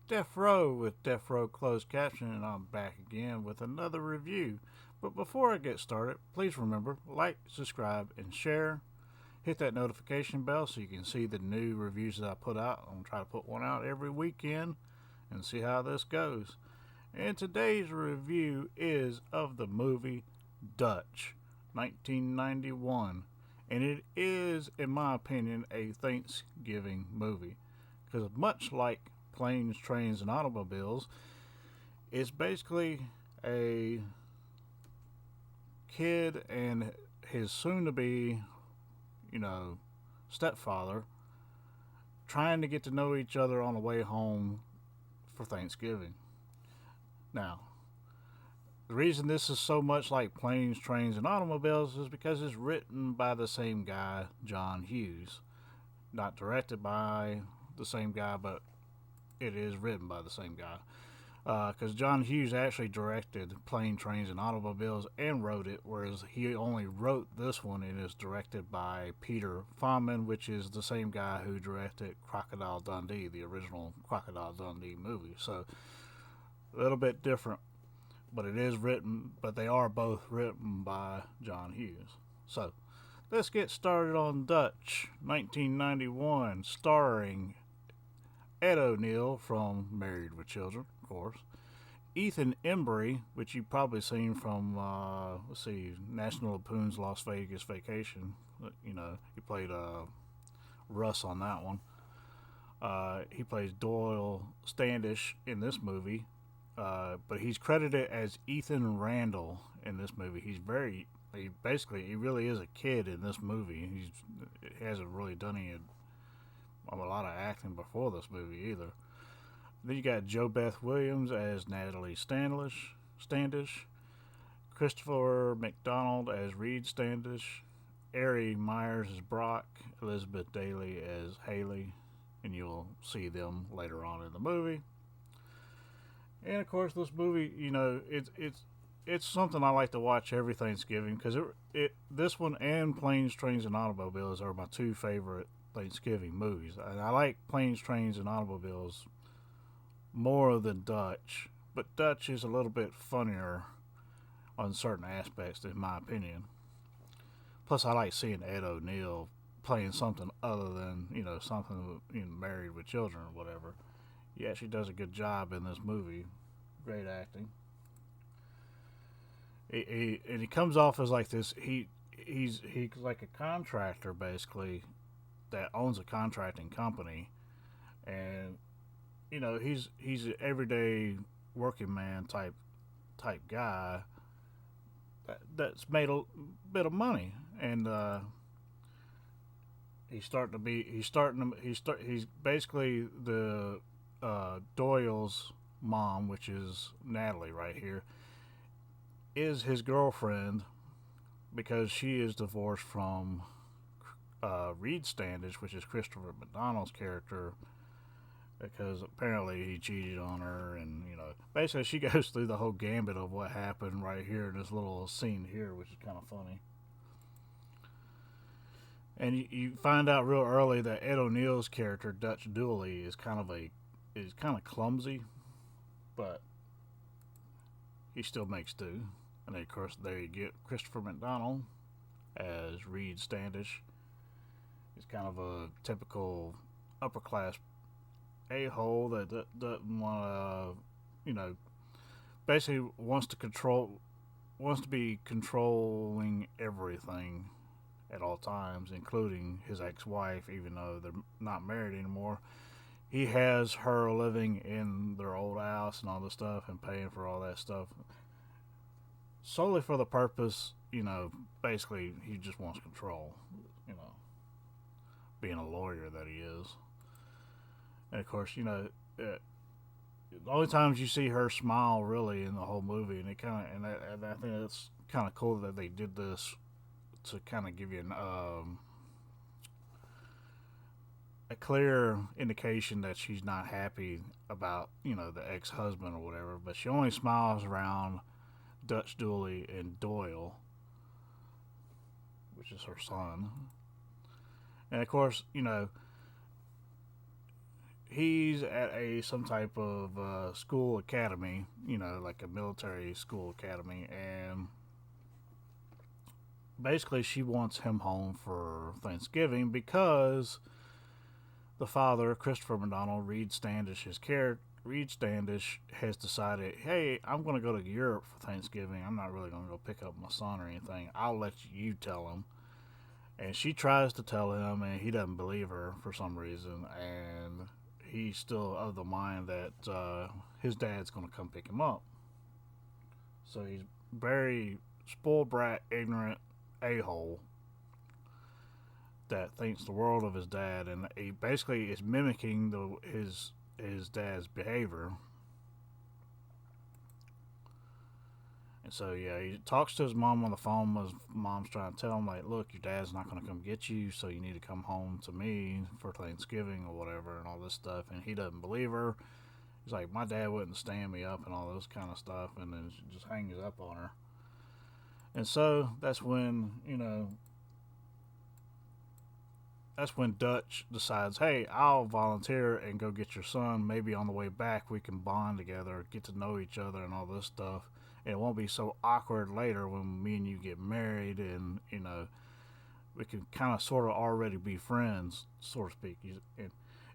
Deafrowe with Deafrowe Closed Caption, and I'm back again with another review. But before I get started, please remember like, subscribe, and share. Hit that notification bell so you can see the new reviews that I put out. I'm going to try to put one out every weekend and see how this goes. And today's review is of the movie Dutch, 1991. And it is, in my opinion, a Thanksgiving movie. Because much like Planes, Trains, and Automobiles, it's basically a kid and his soon to be, stepfather trying to get to know each other on the way home for Thanksgiving. Now, the reason this is so much like Planes, Trains, and Automobiles is because it's written by the same guy, John Hughes. Not directed by the same guy, but it is written by the same guy. Because John Hughes actually directed Plane, Trains, and Automobiles and wrote it, whereas he only wrote this one and is directed by Peter Fonman, which is the same guy who directed Crocodile Dundee, the original Crocodile Dundee movie. So, a little bit different, but it is written, but they are both written by John Hughes. So, let's get started on Dutch, 1991, starring Ed O'Neill from Married with Children, of course. Ethan Embry, which you've probably seen from, National Lampoon's Las Vegas Vacation. He played Russ on that one. He plays Doyle Standish in this movie, but he's credited as Ethan Randall in this movie. He really is a kid in this movie. He hasn't really done a lot of acting before this movie either. Then you got Jo Beth Williams as Natalie Standish, Christopher McDonald as Reed Standish, Ari Myers as Brock, Elizabeth Daly as Haley, and you'll see them later on in the movie. And of course, this movie, it's something I like to watch every Thanksgiving because this one and Planes, Trains, and Automobiles are my two favorite Thanksgiving movies. And I like Planes, Trains, and Automobiles more than Dutch, but Dutch is a little bit funnier on certain aspects, in my opinion. Plus, I like seeing Ed O'Neill playing something other than something Married with Children or whatever. He actually does a good job in this movie. Great acting. And he comes off as like this. He's like a contractor basically that owns a contracting company, and he's an everyday working man type guy that's made a bit of money, and he's basically the Doyle's mom, which is Natalie right here, is his girlfriend because she is divorced from Reed Standish, which is Christopher McDonald's character, because apparently he cheated on her, and basically she goes through the whole gambit of what happened right here in this little scene here, which is kind of funny. And you find out real early that Ed O'Neill's character Dutch Dooley is kind of clumsy, but he still makes do. And then, of course, there you get Christopher McDonald as Reed Standish. He's kind of a typical upper class a-hole that doesn't want to, basically wants to be controlling everything at all times, including his ex-wife, even though they're not married anymore. He has her living in their old house and all this stuff and paying for all that stuff solely for the purpose, basically he just wants control, being a lawyer that he is. And of course, the only times you see her smile really in the whole movie, and I think it's kind of cool that they did this to kind of give you a clear indication that she's not happy about the ex-husband or whatever, but she only smiles around Dutch Dooley and Doyle, which is her son. And of course, he's at some type of school academy, like a military school academy, and basically she wants him home for Thanksgiving because the father, Christopher McDonald, Reed Standish has decided, hey, I'm going to go to Europe for Thanksgiving. I'm not really going to go pick up my son or anything. I'll let you tell him. And she tries to tell him, and he doesn't believe her for some reason. And he's still of the mind that his dad's going to come pick him up. So he's very spoiled brat, ignorant a-hole that thinks the world of his dad, and he basically is mimicking his dad's behavior. And so yeah, he talks to his mom on the phone. His mom's trying to tell him, like, look, your dad's not going to come get you, so you need to come home to me for Thanksgiving or whatever, and all this stuff. And he doesn't believe her. He's like, my dad wouldn't stand me up and all this kind of stuff, and then just hangs up on her. And so that's when Dutch decides, hey, I'll volunteer and go get your son. Maybe on the way back we can bond together, get to know each other and all this stuff. And it won't be so awkward later when me and you get married, and, we can kind of sort of already be friends, so to speak.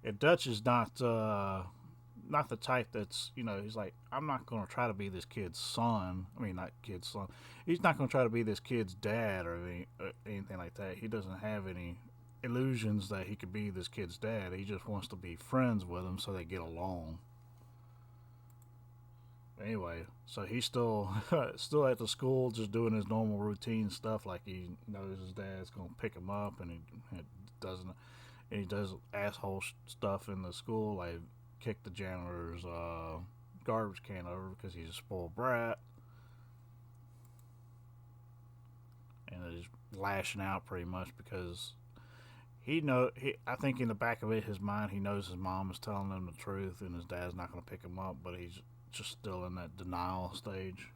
And Dutch is not the type that's, he's like, I'm not going to try to be this kid's son. I mean, not kid's son. He's not going to try to be this kid's dad or anything like that. He doesn't have any illusions that he could be this kid's dad. He just wants to be friends with him so they get along. Anyway, so he's still at the school, just doing his normal routine stuff, like he knows his dad's gonna pick him up, and he does asshole stuff in the school, like kick the janitor's garbage can over because he's a spoiled brat, and he's lashing out pretty much because I think in the back of his mind, he knows his mom is telling him the truth, and his dad's not going to pick him up, but he's just still in that denial stage.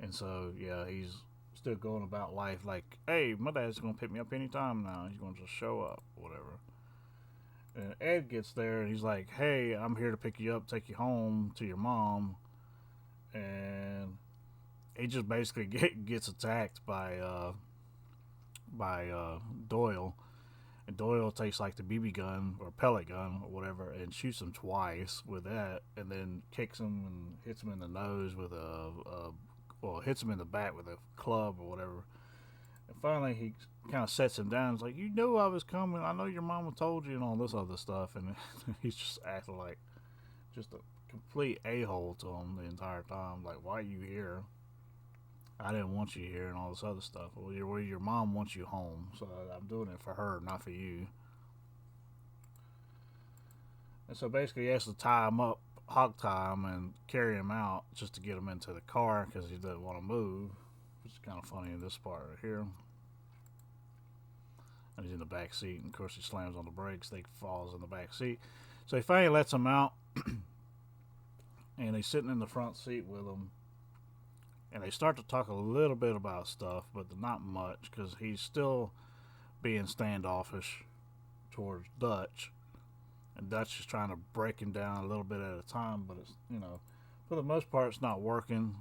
And so, yeah, he's still going about life like, hey, my dad's going to pick me up anytime now. He's going to just show up, whatever. And Ed gets there, and he's like, hey, I'm here to pick you up, take you home to your mom. And he just basically gets attacked by Doyle, and Doyle takes like the BB gun or pellet gun or whatever and shoots him twice with that, and then kicks him and hits him in the nose with hits him in the back with a club or whatever. And finally he kind of sets him down. He's like, you knew I was coming, I know your mama told you, and all this other stuff. And he's just acting like just a complete a-hole to him the entire time, like, why are you here? I didn't want you here and all this other stuff. Well, your mom wants you home, so I'm doing it for her, not for you. And so basically he has to tie him up, hog tie him, and carry him out just to get him into the car because he doesn't want to move, which is kind of funny in this part right here. And he's in the back seat, and of course he slams on the brakes. They falls in the back seat. So he finally lets him out, and he's sitting in the front seat with him. And they start to talk a little bit about stuff, but not much, because he's still being standoffish towards Dutch. And Dutch is trying to break him down a little bit at a time, but it's, for the most part, it's not working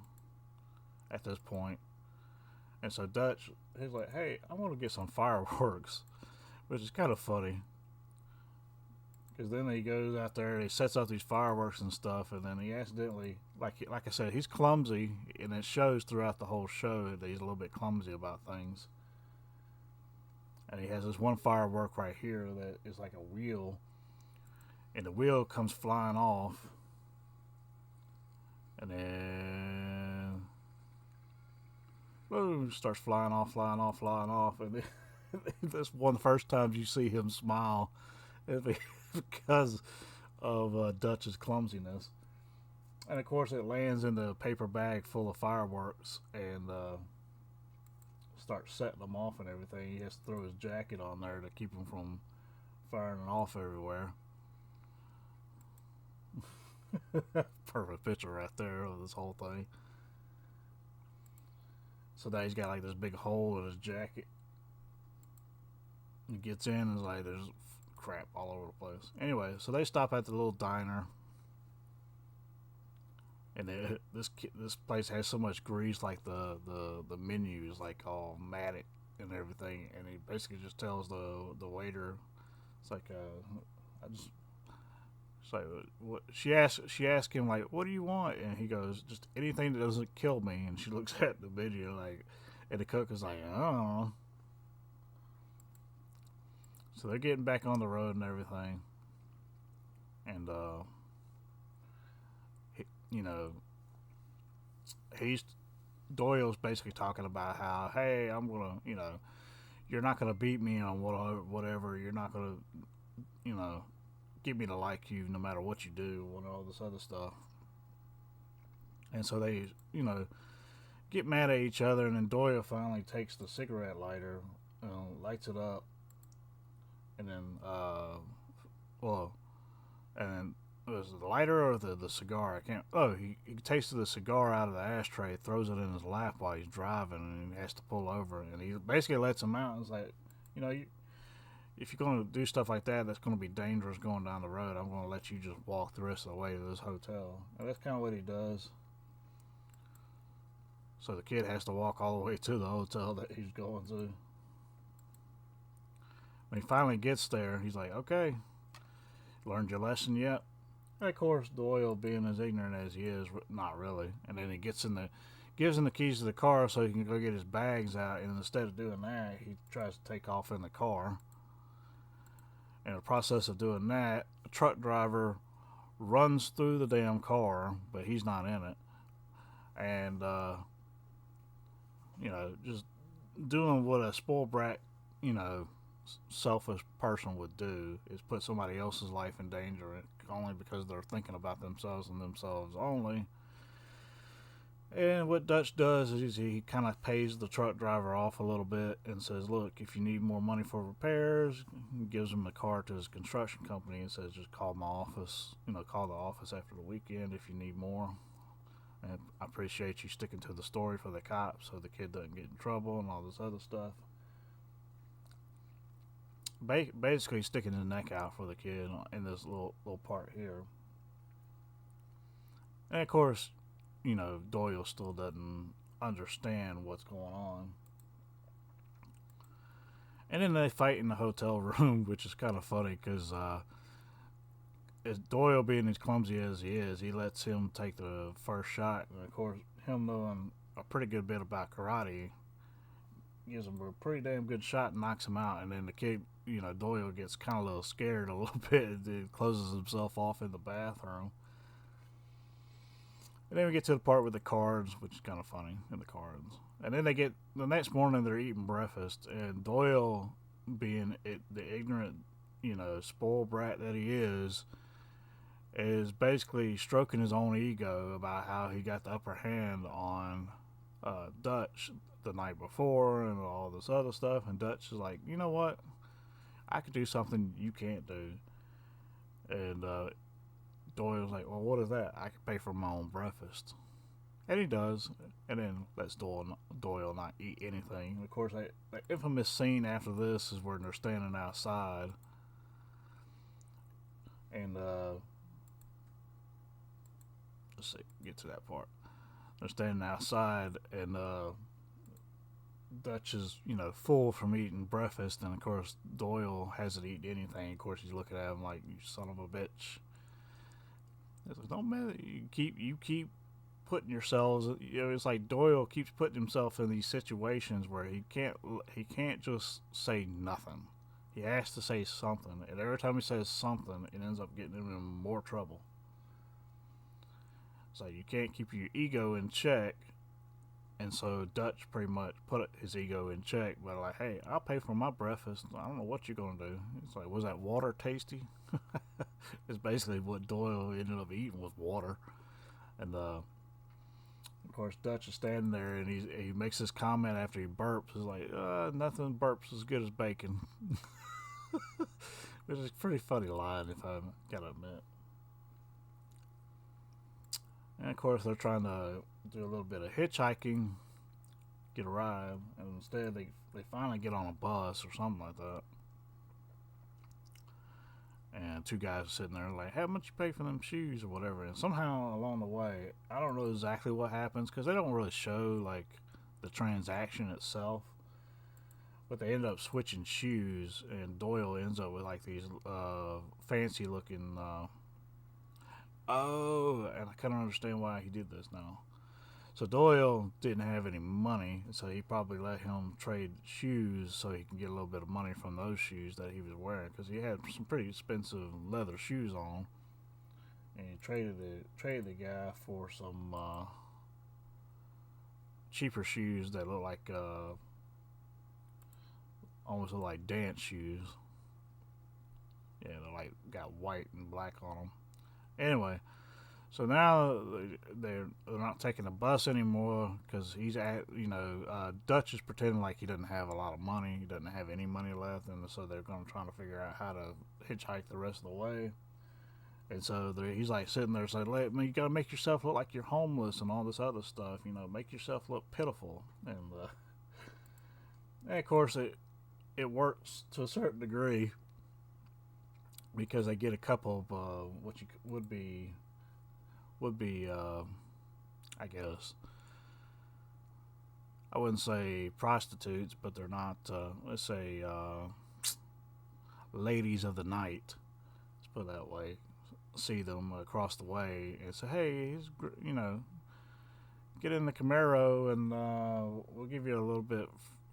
at this point. And so Dutch, he's like, hey, I want to get some fireworks, which is kind of funny. Because then he goes out there and he sets up these fireworks and stuff, and then he accidentally, like I said, he's clumsy, and it shows throughout the whole show that he's a little bit clumsy about things. And he has this one firework right here that is like a wheel, and the wheel comes flying off, and then boom, starts flying off, and then that's one of the first times you see him smile. Because of Dutch's clumsiness. And of course it lands in the paper bag full of fireworks, and starts setting them off and everything. He has to throw his jacket on there to keep him from firing it off everywhere. Perfect picture right there of this whole thing. So now he's got like this big hole in his jacket. He gets in and is like, there's crap all over the place. Anyway, so they stop at the little diner, and this place has so much grease, like the menu is like all matted and everything. And he basically just tells the waiter, it's like I just. So what she asked him like, "What do you want?" And he goes, "Just anything that doesn't kill me." And she looks at the menu like, and the cook is like, "I don't know." So they're getting back on the road and everything, and you know, he's Doyle's basically talking about how, hey, I'm gonna, you're not gonna beat me on whatever. You're not gonna, you know, get me to like you no matter what you do and all this other stuff. And so they, get mad at each other, and then Doyle finally takes the cigarette lighter, lights it up, and then, and then was it the lighter or the cigar? I can't. Oh, he tasted the cigar out of the ashtray, throws it in his lap while he's driving, and he has to pull over. And he basically lets him out. And it's like, if you're going to do stuff like that, that's going to be dangerous going down the road. I'm going to let you just walk the rest of the way to this hotel. And that's kind of what he does. So the kid has to walk all the way to the hotel that he's going to. When he finally gets there, he's like, okay, learned your lesson yet? And of course, Doyle, being as ignorant as he is, not really. And then he gives him the keys to the car so he can go get his bags out. And instead of doing that, he tries to take off in the car. In the process of doing that, a truck driver runs through the damn car, but he's not in it. And, just doing what a spoiled brat, selfish person would do is put somebody else's life in danger only because they're thinking about themselves and themselves only. And what Dutch does is he kind of pays the truck driver off a little bit and says, look, if you need more money for repairs, he gives him the car to his construction company and says, just call my office, call the office after the weekend if you need more. And I appreciate you sticking to the story for the cops so the kid doesn't get in trouble and all this other stuff. Basically sticking his neck out for the kid in this little part here. And of course, Doyle still doesn't understand what's going on. And then they fight in the hotel room, which is kind of funny because as Doyle being as clumsy as he is, he lets him take the first shot. And of course, him knowing a pretty good bit about karate gives him a pretty damn good shot and knocks him out. And then the kid, Doyle gets kind of a little scared a little bit and closes himself off in the bathroom. And then we get to the part with the cards, which is kind of funny, in the cards. And then the next morning they're eating breakfast, and Doyle, being the ignorant, spoiled brat that he is basically stroking his own ego about how he got the upper hand on Dutch the night before and all this other stuff. And Dutch is like, you know what? I could do something you can't do. And Doyle's like, well, what is that? I can pay for my own breakfast. And he does. And then lets Doyle not eat anything. Of course, the infamous scene after this is where they're standing outside. And, let's see, get to that part. They're standing outside, and Dutch is, full from eating breakfast. And, of course, Doyle hasn't eaten anything. Of course, he's looking at him like, you son of a bitch. It's like, don't matter. You keep putting yourselves. It's like Doyle keeps putting himself in these situations where he can't just say nothing. He has to say something, and every time he says something, it ends up getting him in more trouble. So you can't keep your ego in check, and so Dutch pretty much put his ego in check by like, hey, I'll pay for my breakfast. I don't know what you're gonna do. It's like, was that water tasty? It's basically what Doyle ended up eating was water. And of course Dutch is standing there, and he makes this comment after he burps. He's like, nothing burps as good as bacon. Which is a pretty funny line, if I gotta admit. And of course they're trying to do a little bit of hitchhiking, get a ride, and instead they finally get on a bus or something like that. and two guys sitting there like, how much you pay for them shoes or whatever. And somehow along the way, I don't know exactly what happens because they don't really show like the transaction itself, but they end up switching shoes, and Doyle ends up with like these fancy looking. Oh, and I kind of understand why he did this now. So Doyle didn't have any money, so he probably let him trade shoes so he can get a little bit of money from those shoes that he was wearing, because he had some pretty expensive leather shoes on, and he traded the guy for some cheaper shoes that look like almost look like dance shoes. Yeah, they're like got white and black on them. Anyway, so now they're not taking the bus anymore because he's at, Dutch is pretending like he doesn't have a lot of money. He doesn't have any money left, and so they're going to try to figure out how to hitchhike the rest of the way. And so he's like sitting there saying, you got to make yourself look like you're homeless and all this other stuff. Make yourself look pitiful. And of course, it works to a certain degree because they get a couple of what you would be I guess I wouldn't say prostitutes, but they're not let's say ladies of the night, let's put it that way, see them across the way and say, hey, get in the Camaro and we'll give you a little bit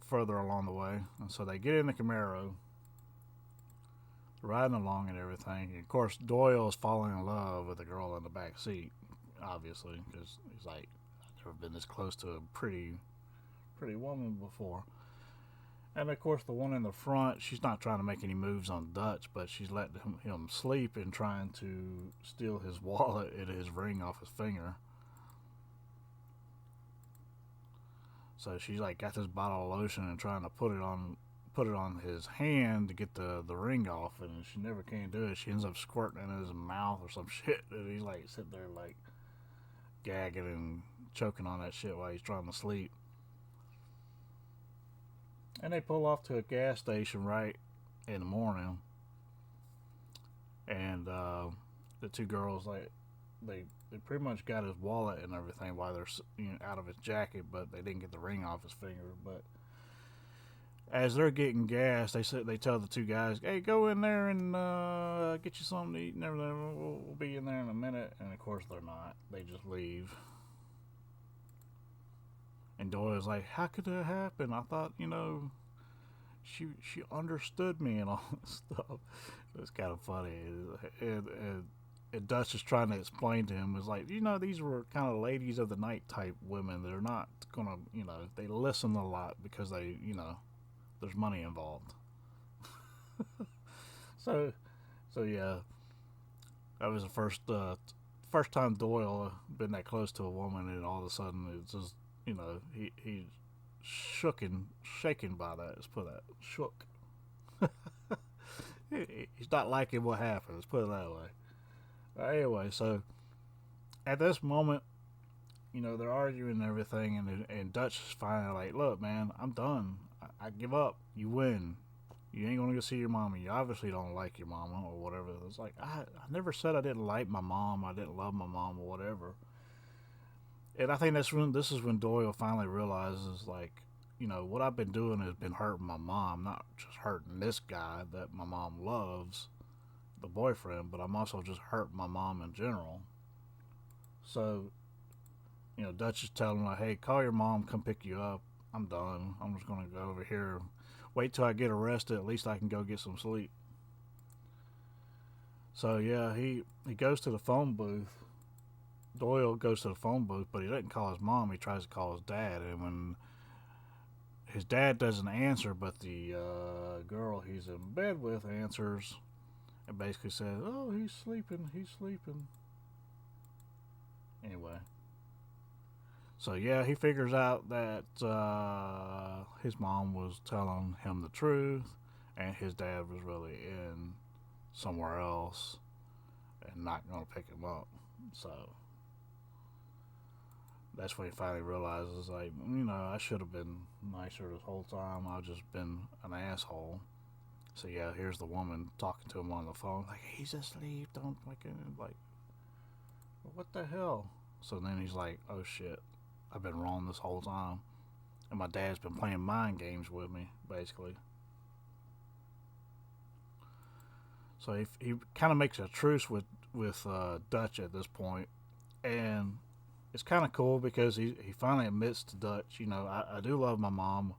further along the way. And so they get in the Camaro, riding along and everything. And of course, Doyle is falling in love with the girl in the back seat, obviously, because he's like, I've never been this close to a pretty woman before. And of course, the one in the front, she's not trying to make any moves on Dutch, but she's letting him sleep and trying to steal his wallet and his ring off his finger. So she's like got this bottle of lotion and trying to put it on his hand to get the ring off, and she never can do it. She ends up squirting in his mouth or some shit, and he's like sitting there like gagging and choking on that shit while he's trying to sleep. And they pull off to a gas station right in the morning, and the two girls like they pretty much got his wallet and everything while they're out of his jacket, but they didn't get the ring off his finger. But as they're getting gas, they tell the two guys, "Hey, go in there and get you something to eat and everything. We'll be in there in a minute." And of course, they're not. They just leave. And Doyle's like, "How could that happen? I thought, she understood me and all this stuff." It's kind of funny. And Dutch is trying to explain to him, is like, these were kind of ladies of the night type women. They're not gonna, they listen a lot because they, there's money involved. So yeah, that was the first time Doyle been that close to a woman, and all of a sudden it's just, he's shaken by that. Let's put that shook. He's not liking what happened. Let's put it that way. Anyway, so at this moment, they're arguing and everything, and Dutch is finally like, "Look, man, I'm done. I give up. You win. You ain't gonna go see your mama. You obviously don't like your mama or whatever." It's like, I never said I didn't like my mom. I didn't love my mom or whatever. And I think this is when Doyle finally realizes, like, what I've been doing has been hurting my mom, not just hurting this guy that my mom loves, the boyfriend, but I'm also just hurting my mom in general. So, Dutch is telling him, like, "Hey, call your mom, come pick you up. I'm done. I'm just going to go over here. Wait till I get arrested. At least I can go get some sleep." So, yeah, he goes to the phone booth. Doyle goes to the phone booth, but he doesn't call his mom. He tries to call his dad. And when his dad doesn't answer, but the girl he's in bed with answers, and basically says, "Oh, he's sleeping. Anyway. So, yeah, he figures out that his mom was telling him the truth, and his dad was really in somewhere else and not going to pick him up. So, that's when he finally realizes, like, I should have been nicer this whole time. I've just been an asshole. So yeah, here's the woman talking to him on the phone, like he's asleep. Don't wake him. Like, what the hell? So then he's like, oh shit, I've been wrong this whole time, and my dad's been playing mind games with me, basically. So he kind of makes a truce with Dutch at this point, and it's kind of cool because he finally admits to Dutch, I do love my mom,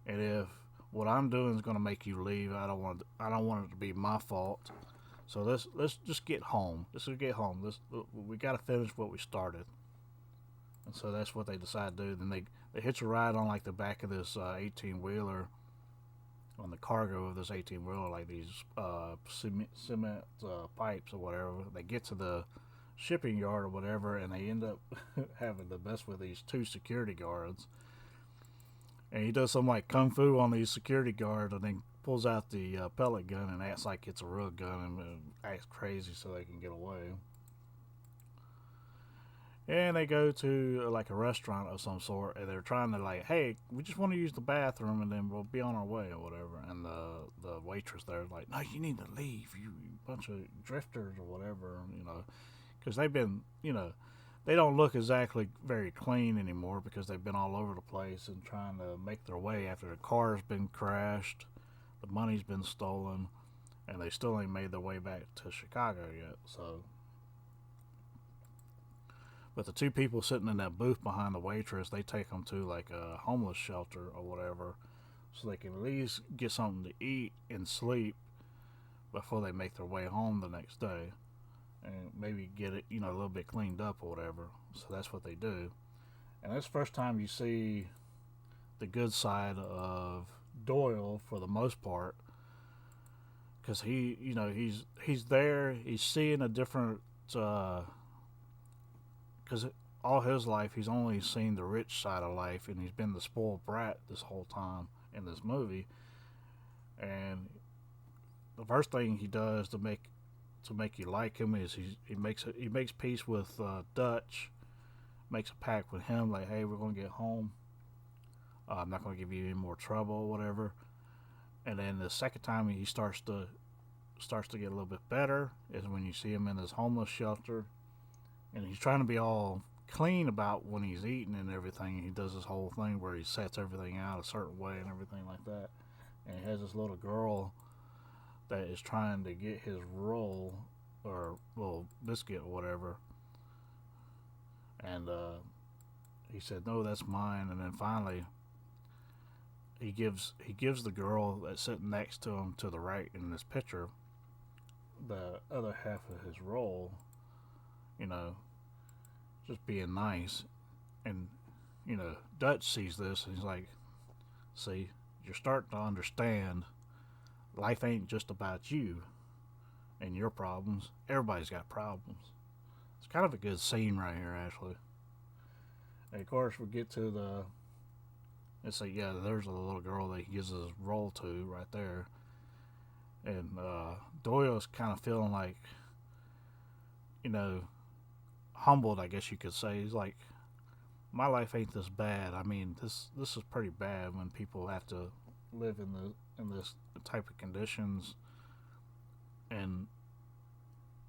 and if what I'm doing is going to make you leave, I don't want it to be my fault. So let's just get home. Let's just get home. We got to finish what we started. And so that's what they decide to do. Then they hitch a ride on like the back of this 18 wheeler, on the cargo of this 18 wheeler, like these cement pipes or whatever. They get to the shipping yard or whatever, and they end up having to mess with these two security guards. And he does some like kung fu on these security guards, and then pulls out the pellet gun and acts like it's a real gun, and acts crazy so they can get away. And they go to like a restaurant of some sort, and they're trying to like, hey, we just want to use the bathroom, and then we'll be on our way or whatever. And the waitress there's like, no, you need to leave, you bunch of drifters or whatever, because they've been, they don't look exactly very clean anymore because they've been all over the place and trying to make their way after the car's been crashed, the money's been stolen, and they still ain't made their way back to Chicago yet. So. But the two people sitting in that booth behind the waitress, they take them to like a homeless shelter or whatever, so they can at least get something to eat and sleep before they make their way home the next day, and maybe get it, a little bit cleaned up or whatever. So that's what they do, and that's the first time you see the good side of Doyle for the most part, because he's there, he's seeing a different. Because all his life he's only seen the rich side of life, and he's been the spoiled brat this whole time in this movie. And the first thing he does to make you like him is he makes peace with Dutch, makes a pact with him like, hey, we're gonna get home. I'm not gonna give you any more trouble or whatever. And then the second time he starts to get a little bit better is when you see him in this homeless shelter, and he's trying to be all clean about when he's eating and everything. He does this whole thing where he sets everything out a certain way and everything like that. And he has this little girl that is trying to get his roll or little biscuit or whatever. And he said, "No, that's mine." And then finally, he gives the girl that's sitting next to him to the right in this picture the other half of his roll. Just being nice. And, Dutch sees this and he's like, see, you're starting to understand life ain't just about you and your problems. Everybody's got problems. It's kind of a good scene right here, actually. And of course, we get to it's like, yeah, there's a little girl that he gives his roll to right there. And Doyle's kind of feeling like, humbled, I guess you could say. He's like, my life ain't this bad. I mean, this is pretty bad when people have to live in this type of conditions, and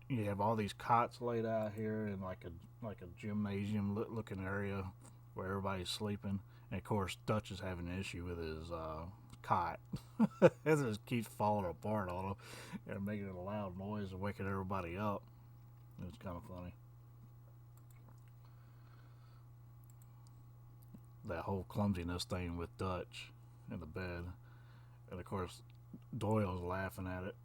you have all these cots laid out here in like a gymnasium looking area where everybody's sleeping. And of course, Dutch is having an issue with his cot. It just keeps falling apart on him and making a loud noise and waking everybody up. It's kind of funny. That whole clumsiness thing with Dutch in the bed. And of course, Doyle's laughing at it.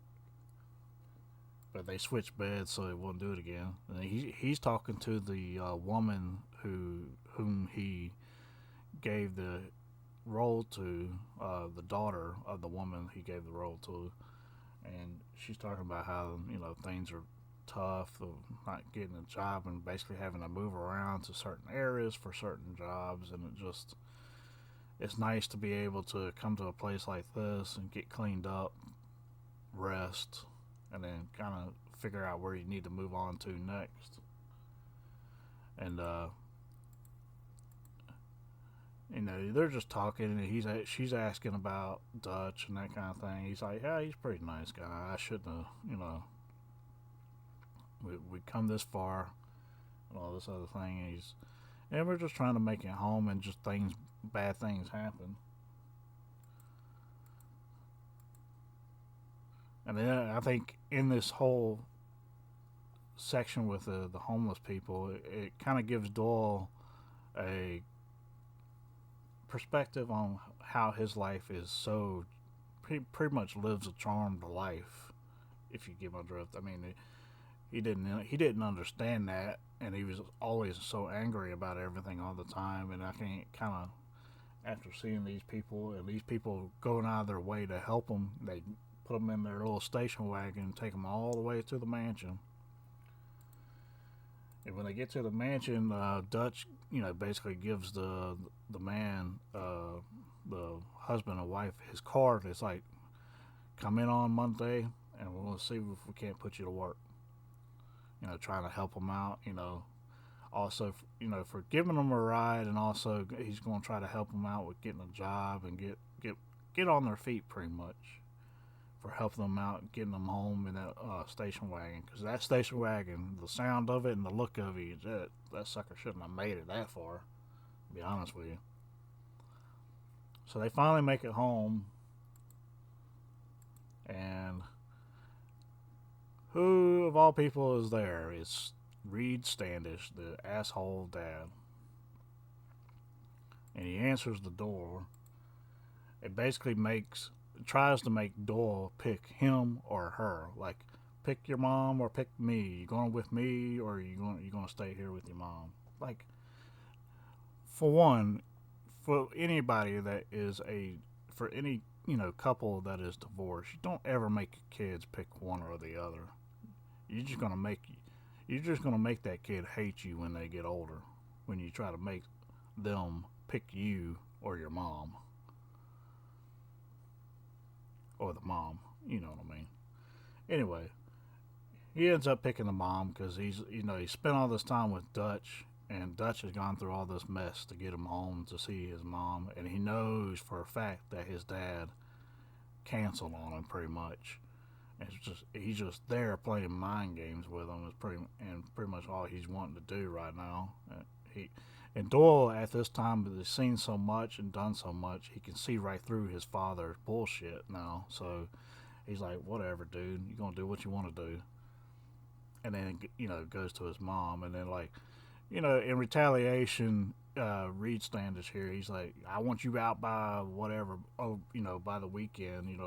But they switch beds so he won't do it again. And he's talking to the woman whom he gave the role to, the daughter of the woman he gave the role to. And she's talking about how, things are tough of not getting a job and basically having to move around to certain areas for certain jobs, and it's nice to be able to come to a place like this and get cleaned up, rest, and then kind of figure out where you need to move on to next. And They're just talking, and she's asking about Dutch and that kind of thing. He's like, yeah, he's a pretty nice guy. I shouldn't have, we come this far and all this other thing. And we're just trying to make it home, and just bad things happen. And then I think in this whole section with the homeless people, it kind of gives Doyle a perspective on how his life is so pretty much lives a charmed life. If you get my drift, I mean, he didn't understand that, and he was always so angry about everything all the time. And I can kind of, after seeing these people and these people going out of their way to help him, they put them in their little station wagon and take them all the way to the mansion. And when they get to the mansion, Dutch, basically gives the man, the husband and wife, his card. It's like, come in on Monday, and we're gonna see if we can't put you to work. Trying to help them out. Also, for giving them a ride, and also he's gonna try to help them out with getting a job and get on their feet, pretty much. For helping them out, getting them home in that station wagon. Because that station wagon, the sound of it and the look of it, that sucker shouldn't have made it that far, to be honest with you. So they finally make it home. And who of all people is there? It's Reed Standish, the asshole dad. And he answers the door. It basically tries to make Doyle pick him or her. Like, pick your mom or pick me. You going with me, or you gonna stay here with your mom? Like, for one, for anybody that is for any couple that is divorced, you don't ever make your kids pick one or the other. You're just gonna make that kid hate you when they get older. When you try to make them pick you or your mom. Or the mom, you know what I mean. Anyway, he ends up picking the mom because he spent all this time with Dutch, and Dutch has gone through all this mess to get him home to see his mom, and he knows for a fact that his dad canceled on him pretty much. And he's just there playing mind games with him. Is pretty much all he's wanting to do right now. And Doyle, at this time, has seen so much and done so much, he can see right through his father's bullshit now. So he's like, whatever, dude, you're going to do what you want to do. And then, goes to his mom. And then, in retaliation, Reed Standish here, he's like, I want you out by whatever, by the weekend,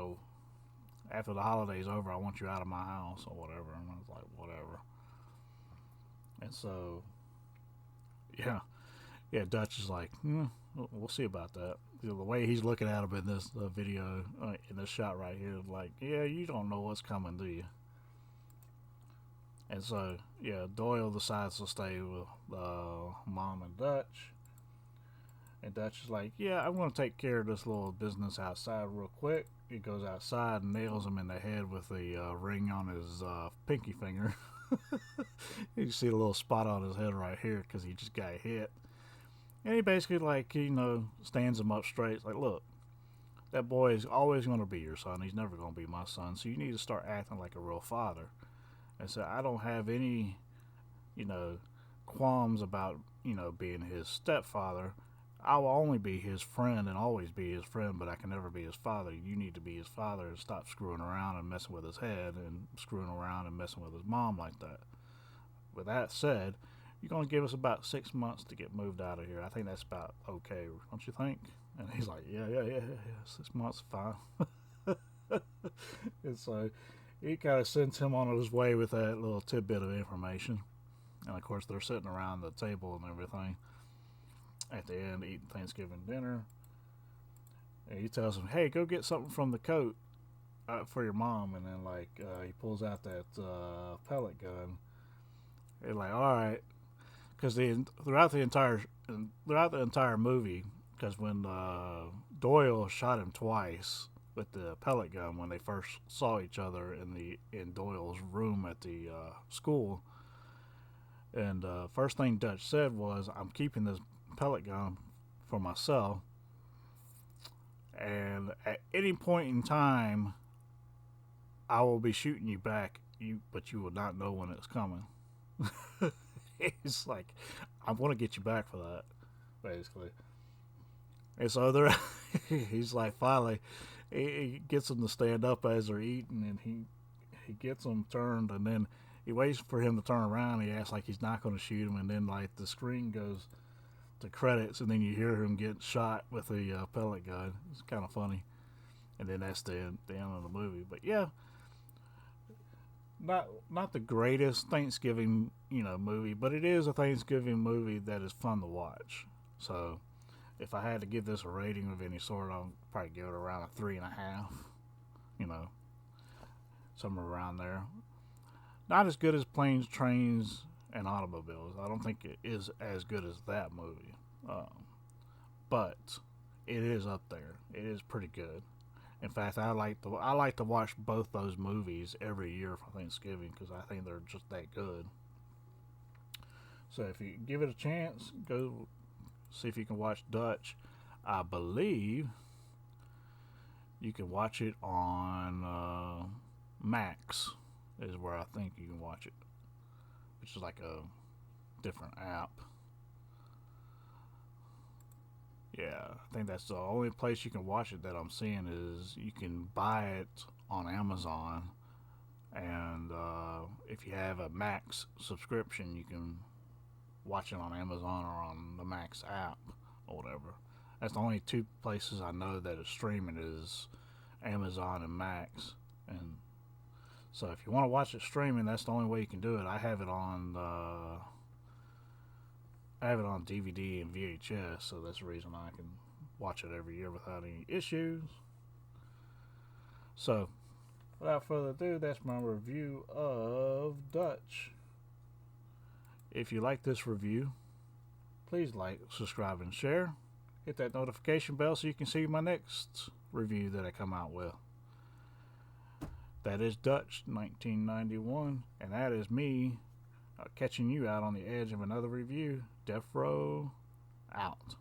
after the holiday's over, I want you out of my house or whatever. And I was like, whatever. And so, yeah. Yeah, Dutch is like, we'll see about that. The way he's looking at him in this video, in this shot right here, like, yeah, you don't know what's coming, do you? And so, yeah, Doyle decides to stay with Mom and Dutch. And Dutch is like, yeah, I'm going to take care of this little business outside real quick. He goes outside and nails him in the head with the ring on his pinky finger. You see a little spot on his head right here because he just got hit. And he basically, stands him up straight. It's like, look, that boy is always going to be your son. He's never going to be my son. So you need to start acting like a real father. And so I don't have any, qualms about, being his stepfather. I will only be his friend and always be his friend, but I can never be his father. You need to be his father and stop screwing around and messing with his head and screwing around and messing with his mom like that. With that said, you're going to give us about 6 months to get moved out of here. I think that's about okay, don't you think? And he's like, yeah, 6 months, fine. And so he kind of sends him on his way with that little tidbit of information. And of course, they're sitting around the table and everything at the end, eating Thanksgiving dinner. And he tells him, hey, go get something from the coat for your mom. And then, he pulls out that pellet gun. They're like, all right. Because throughout the entire movie, because when Doyle shot him twice with the pellet gun when they first saw each other in Doyle's room at the school, and first thing Dutch said was, "I'm keeping this pellet gun for myself, and at any point in time, I will be shooting you back. But you will not know when it's coming. It's like I'm gonna get you back for that, basically. And so he's like, finally, he gets them to stand up as they're eating, and he gets them turned, and then he waits for him to turn around. He acts like he's not going to shoot him, and then like the screen goes to credits, and then you hear him get shot with a pellet gun. It's kind of funny, and then that's the end of the movie. But yeah, not the greatest Thanksgiving movie, but it is a Thanksgiving movie that is fun to watch. So if I had to give this a rating of any sort, I'll probably give it around a 3.5. Somewhere around there. Not as good as Planes, Trains, and Automobiles. I don't think it is as good as that movie, but it is up there. It is pretty good. In fact, I like to watch both those movies every year for Thanksgiving because I think they're just that good. So if you give it a chance, go see if you can watch Dutch. I believe you can watch it on Max is where I think you can watch it, which is like a different app. Yeah, I think that's the only place you can watch it that I'm seeing is you can buy it on Amazon, and if you have a Max subscription, you can watch it on Amazon or on the Max app or whatever. That's the only two places I know that is streaming is Amazon and Max. And so if you want to watch it streaming, that's the only way you can do it. I have it on DVD and VHS, so that's the reason I can watch it every year without any issues. So, without further ado, that's my review of Dutch. If you like this review, please like, subscribe, and share. Hit that notification bell so you can see my next review that I come out with. That is Dutch 1991, and that is me catching you out on the edge of another review. Deafrowe out.